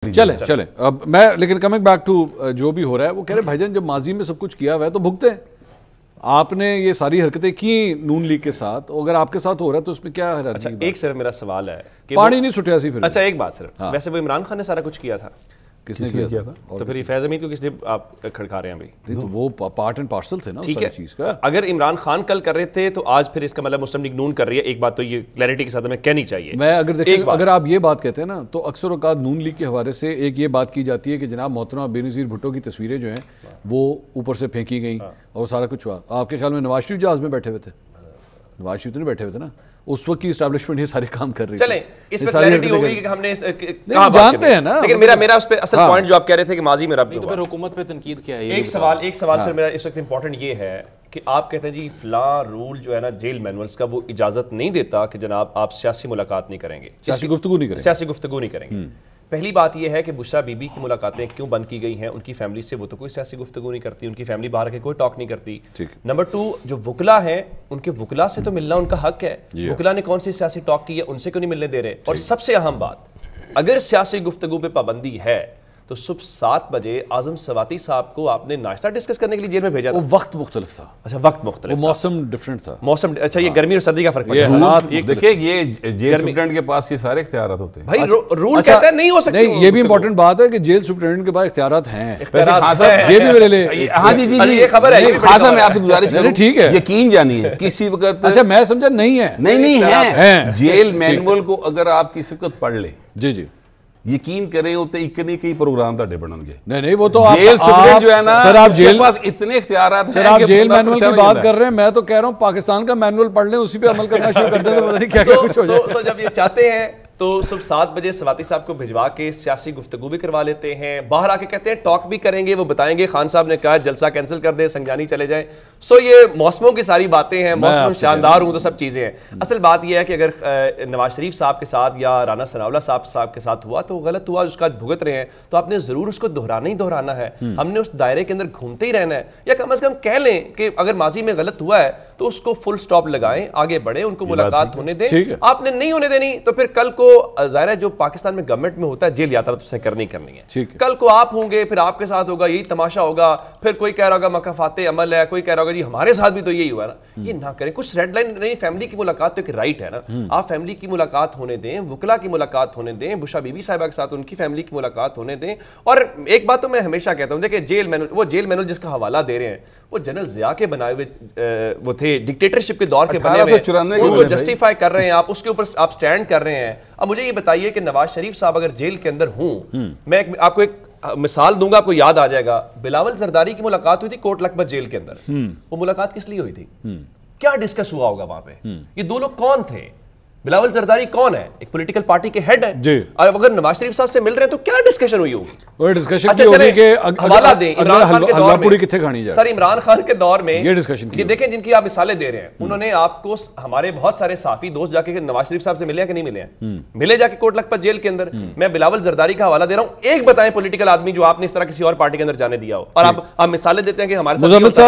چلیں اب میں لیکن کمنگ بیک ٹو جو بھی ہو رہا ہے وہ کہہ رہے بھائی جان جب ماضی میں سب کچھ کیا ہوا ہے تو بھگتے ہیں. آپ نے یہ ساری حرکتیں کی نون لیگ کے ساتھ, اگر آپ کے ساتھ ہو رہا ہے تو اس میں کیا حرج؟ اچھا ایک صرف میرا سوال ہے کہ پانی نہیں سٹیا سی پھر. اچھا ایک بات صرف, ویسے وہ عمران خان نے سارا کچھ کیا تھا, کس نے کیا تھا؟ تو پھر فیض حمید کو کس نے آپ کھڑکا رہے ہیں بھائی؟ تو وہ پارٹ اینڈ پارسل تھے نا ٹھیک ہے. اگر عمران خان کل کر رہے تھے تو آج پھر اس کا مطلب مسلم لیگ نون کر رہی ہے. ایک بات تو یہ کلیئرٹی کے ساتھ ہمیں کہنی چاہیے. میں اگر آپ یہ بات کہتے ہیں نا تو اکثر اوقات نون لیگ کے حوالے سے ایک یہ بات کی جاتی ہے کہ جناب محترمہ بینظیر بھٹو کی تصویریں جو ہیں وہ اوپر سے پھینکی گئیں اور سارا کچھ ہوا. آپ کے خیال میں نواز شریف جہاز میں بیٹھے ہوئے تھے؟ نواز شریف تو نہیں بیٹھے ہوئے تھے نا, اس وقت کی اسٹیبلشمنٹ یہ سارے کام کر رہی تھی. چلیں اس پہ کلیئرٹی ہو گئی کہ ہم نے جانتے ہیں نا, لیکن میرا اس پہ اصل پوائنٹ جو آپ کہہ رہے تھے کہ ماضی میں رب, تو پھر حکومت پہ تنقید کیا ہے؟ ایک سوال سر میرا اس وقت امپورٹنٹ یہ ہے کہ آپ کہتے ہیں جی فلاں رول جو ہے نا جیل مینولز کا وہ اجازت نہیں دیتا کہ جناب آپ سیاسی ملاقات نہیں کریں گے, سیاسی گفتگو نہیں کریں گے. پہلی بات یہ ہے کہ بشرا بی بی کی ملاقاتیں کیوں بند کی گئی ہیں؟ ان کی فیملی سے وہ تو کوئی سیاسی گفتگو نہیں کرتی, ان کی فیملی باہر کے کوئی ٹاک نہیں کرتی. نمبر 2 جو وکلا ہیں ان کے وکلا سے تو ملنا ان کا حق ہے. وکلا نے کون سی سیاسی ٹاک کی ہے, ان سے کیوں نہیں ملنے دے رہے؟ اور سب سے اہم بات, اگر سیاسی گفتگو پہ پابندی ہے تو صبح 7 بجے اعظم سواتی صاحب کو آپ نے ناشتہ ڈسکس کرنے کے لیے جیل میں بھیجا تھا. وہ وقت مختلف تھا. اچھا وقت مختلف, وہ موسم ڈیفرنٹ تھا. موسم اچھا یہ گرمی اور سردی کا فرق پڑتا ہے. دیکھیں یہ جیل سپرنٹینڈنٹ کے پاس یہ سارے اختیارات ہوتے ہیں بھائی, رول کہتا ہے نہیں ہو سکتے. نہیں یہ بھی امپورٹنٹ بات ہے کہ جیل سپرنٹینڈنٹ کے پاس اختیارات ہیں. یہ بھی میرے لیے ہاں جی یہ خبر ہے. خاصا میں آپ سے گزارش کروں, ٹھیک ہے یقین جانیے کسی وقت. اچھا میں سمجھا نہیں ہے, نہیں ہے. جیل مینول کو اگر آپ کسی وقت پڑھ لیں, جی یقین کریں ہوتے اتنے کئی پروگرام تاڑے بنن گے. نہیں وہ تو جیل سپرنٹینڈنٹ جو ہے نا سر, آپ جیل پاس اتنے اختیارات ہیں. سر آپ جیل مینول کی بات کر رہے ہیں, میں تو کہہ رہا ہوں پاکستان کا مینول پڑھ لیں, اسی پہ عمل کرنا شروع کر دیں تو پتہ نہیں کیا کچھ ہو جائے. سو جب یہ چاہتے ہیں تو صبح 7 بجے سواتی صاحب کو بھجوا کے سیاسی گفتگو بھی کروا لیتے ہیں, باہر آ کے کہتے ہیں ٹاک بھی کریں گے, وہ بتائیں گے خان صاحب نے کہا جلسہ کینسل کر دیں, سنجانی چلے جائیں. سو یہ موسموں کی ساری باتیں ہیں, موسم شاندار ہوں تو سب چیزیں ہیں. اصل بات یہ ہے کہ اگر نواز شریف صاحب کے ساتھ یا رانا ثناءاللہ صاحب کے ساتھ ہوا تو غلط ہوا, اس کا بھگت رہے ہیں, تو آپ نے ضرور اس کو دہرانا ہی دہرانا ہے. ہم نے اس دائرے کے اندر گھومتے ہی رہنا ہے, یا کم از کم کہہ لیں کہ اگر ماضی میں غلط ہوا ہے تو اس کو فل سٹاپ لگائیں, آگے بڑھیں, ان کو ملاقات ہونے دیں. آپ نے نہیں ہونے دینی تو پھر کل کو ظاہر ہے جو پاکستان میں گورنمنٹ میں ہوتا ہے جیل یاترا تو اس نے کرنی ہے. کل کو آپ ہوں گے, پھر آپ کے ساتھ ہوگا یہی تماشا ہوگا, پھر کوئی کہہ رہا ہوگا مکافات عمل ہے, کوئی کہہ رہا ہوگا جی ہمارے ساتھ بھی تو یہی ہوا نا. یہ نہ کریں, کچھ ریڈ لائن نہیں. فیملی کی ملاقات تو ایک رائٹ ہے نا, آپ فیملی کی ملاقات ہونے دیں, وکلا کی ملاقات ہونے دیں, بشرا بی بی صاحبہ کے ساتھ ان کی فیملی کی ملاقات ہونے دیں. اور ایک بات تو میں ہمیشہ کہتا ہوں, دیکھیں جیل مینول جس کا حوالہ دے رہے ہیں وہ جنرل ضیاء کے بنائے ہوئے وہ تھے, ڈکٹیٹرشپ کے دور کے بنے ہوئے, ان کو جسٹیفائی کر رہے ہیں آپ, اس کے اوپر آپ سٹینڈ کر رہے ہیں. اب مجھے یہ بتائیے کہ نواز شریف صاحب اگر جیل کے اندر ہوں, میں آپ کو ایک مثال دوں گا, آپ کو یاد آ جائے گا, بلاول زرداری کی ملاقات ہوئی تھی کوٹ لکھپت جیل کے اندر. وہ ملاقات کس لیے ہوئی تھی؟ کیا ڈسکس ہوا ہوگا وہاں پہ؟ یہ دو لوگ کون تھے؟ بلاول زرداری کون ہے؟ ایک پولیٹیکل پارٹی کے ہیڈ ہیں, اور اگر نواز شریف صاحب سے مل رہے ہیں تو کیا ڈسکشن ہوئی ہوگی؟ وہ ڈسکشن کی ہوگی کہ حوالہ دیں عمران خان کے دور میں. کتنے کھانی جائے سر عمران خان کے دور میں یہ ڈسکشن کی, یہ دیکھیں جن کی آپ مثالیں دے رہے ہیں, انہوں نے آپ کو, ہمارے بہت سارے صحافی دوست جا کے نواز شریف صاحب سے ملے ہیں کہ نہیں ملے ہیں؟ ملے جا کے کوٹ لکھپت جیل کے اندر. میں بلاول زرداری کا حوالہ دے رہا ہوں, ایک بتائیں پولیٹیکل آدمی جو آپ نے اس طرح کسی اور پارٹی کے اندر جانے دیا ہو, اور آپ مثالیں دیتے ہیں کہ ہمارے ساتھ